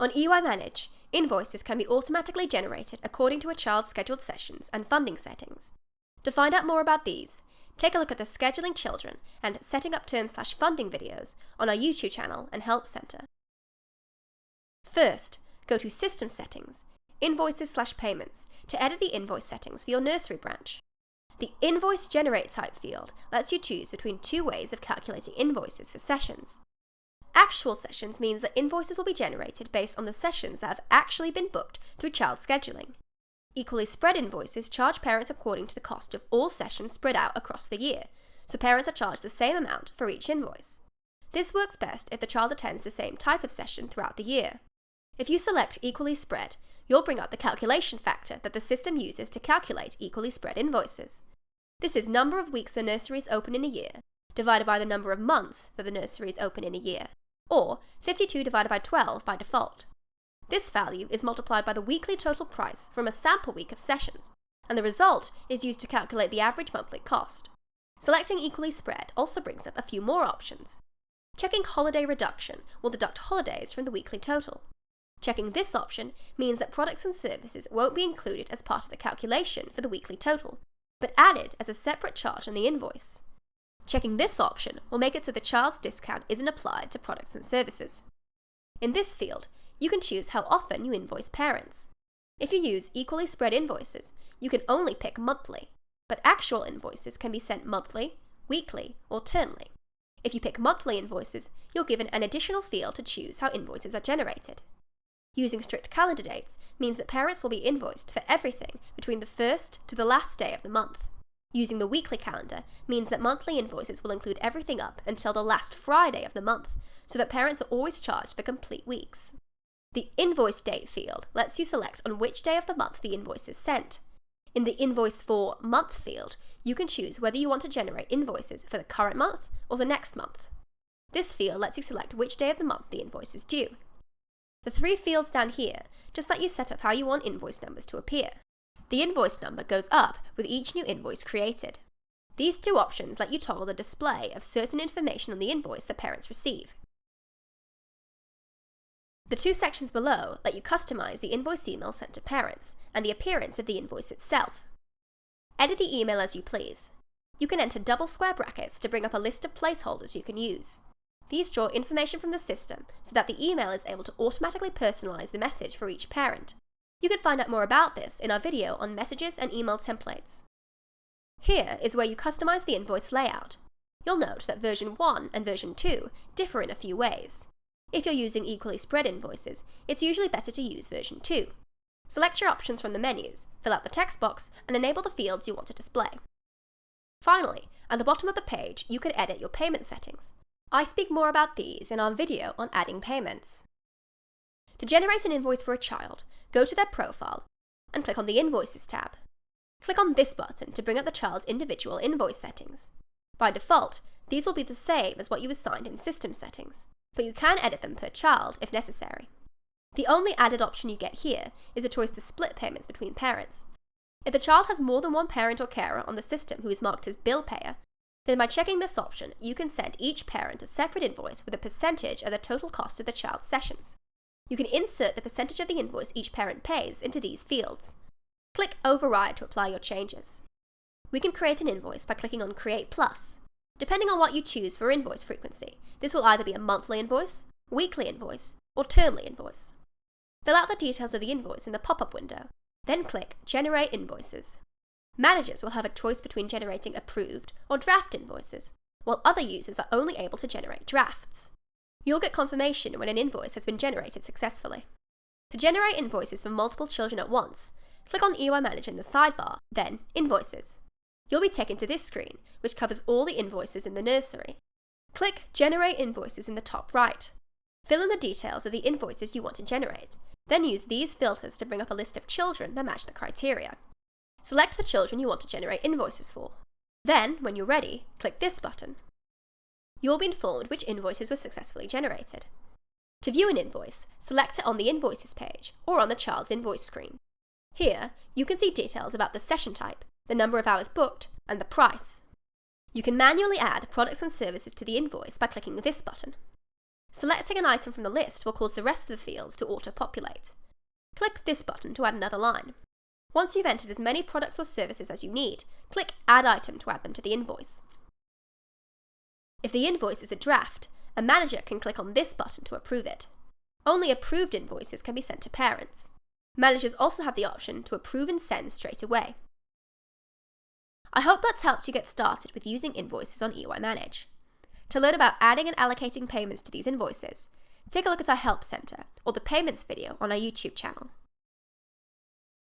On eymanage, invoices can be automatically generated according to a child's scheduled sessions and funding settings. To find out more about these, take a look at the Scheduling Children and Setting Up Term/Funding videos on our YouTube channel and Help Center. First, go to System Settings, Invoices/Payments to edit the invoice settings for your nursery branch. The Invoice Generate type field lets you choose between two ways of calculating invoices for sessions. Actual sessions means that invoices will be generated based on the sessions that have actually been booked through child scheduling. Equally spread invoices charge parents according to the cost of all sessions spread out across the year, so parents are charged the same amount for each invoice. This works best if the child attends the same type of session throughout the year. If you select Equally Spread, you'll bring up the calculation factor that the system uses to calculate equally spread invoices. This is number of weeks the nursery is open in a year, divided by the number of months that the nursery is open in a year, or 52 divided by 12 by default. This value is multiplied by the weekly total price from a sample week of sessions, and the result is used to calculate the average monthly cost. Selecting Equally Spread also brings up a few more options. Checking Holiday Reduction will deduct holidays from the weekly total. Checking this option means that products and services won't be included as part of the calculation for the weekly total, but added as a separate charge on the invoice. Checking this option will make it so the child's discount isn't applied to products and services. In this field, you can choose how often you invoice parents. If you use Equally Spread invoices, you can only pick monthly, but actual invoices can be sent monthly, weekly, or termly. If you pick monthly invoices, you're given an additional field to choose how invoices are generated. Using strict calendar dates means that parents will be invoiced for everything between the first to the last day of the month. Using the weekly calendar means that monthly invoices will include everything up until the last Friday of the month, so that parents are always charged for complete weeks. The Invoice Date field lets you select on which day of the month the invoice is sent. In the Invoice for Month field, you can choose whether you want to generate invoices for the current month or the next month. This field lets you select which day of the month the invoice is due. The three fields down here just let you set up how you want invoice numbers to appear. The invoice number goes up with each new invoice created. These two options let you toggle the display of certain information on the invoice that parents receive. The two sections below let you customize the invoice email sent to parents and the appearance of the invoice itself. Edit the email as you please. You can enter double square brackets to bring up a list of placeholders you can use. These draw information from the system so that the email is able to automatically personalize the message for each parent. You can find out more about this in our video on messages and email templates. Here is where you customize the invoice layout. You'll note that version 1 and version 2 differ in a few ways. If you're using Equally Spread invoices, it's usually better to use version 2. Select your options from the menus, fill out the text box, and enable the fields you want to display. Finally, at the bottom of the page, you can edit your payment settings. I speak more about these in our video on adding payments. To generate an invoice for a child, go to their profile and click on the Invoices tab. Click on this button to bring up the child's individual invoice settings. By default, these will be the same as what you assigned in System Settings, but you can edit them per child if necessary. The only added option you get here is a choice to split payments between parents. If the child has more than one parent or carer on the system who is marked as bill payer, then by checking this option, you can send each parent a separate invoice with a percentage of the total cost of the child's sessions. You can insert the percentage of the invoice each parent pays into these fields. Click Override to apply your changes. We can create an invoice by clicking on Create Plus. Depending on what you choose for invoice frequency, this will either be a monthly invoice, weekly invoice, or termly invoice. Fill out the details of the invoice in the pop-up window, then click Generate Invoices. Managers will have a choice between generating approved or draft invoices, while other users are only able to generate drafts. You'll get confirmation when an invoice has been generated successfully. To generate invoices for multiple children at once, click on eymanage in the sidebar, then Invoices. You'll be taken to this screen, which covers all the invoices in the nursery. Click Generate Invoices in the top right. Fill in the details of the invoices you want to generate, then use these filters to bring up a list of children that match the criteria. Select the children you want to generate invoices for. Then, when you're ready, click this button. You'll be informed which invoices were successfully generated. To view an invoice, select it on the Invoices page or on the child's invoice screen. Here, you can see details about the session type, the number of hours booked, and the price. You can manually add products and services to the invoice by clicking this button. Selecting an item from the list will cause the rest of the fields to auto-populate. Click this button to add another line. Once you've entered as many products or services as you need, click Add Item to add them to the invoice. If the invoice is a draft, a manager can click on this button to approve it. Only approved invoices can be sent to parents. Managers also have the option to approve and send straight away. I hope that's helped you get started with using invoices on eymanage. To learn about adding and allocating payments to these invoices, take a look at our Help Center or the Payments video on our YouTube channel.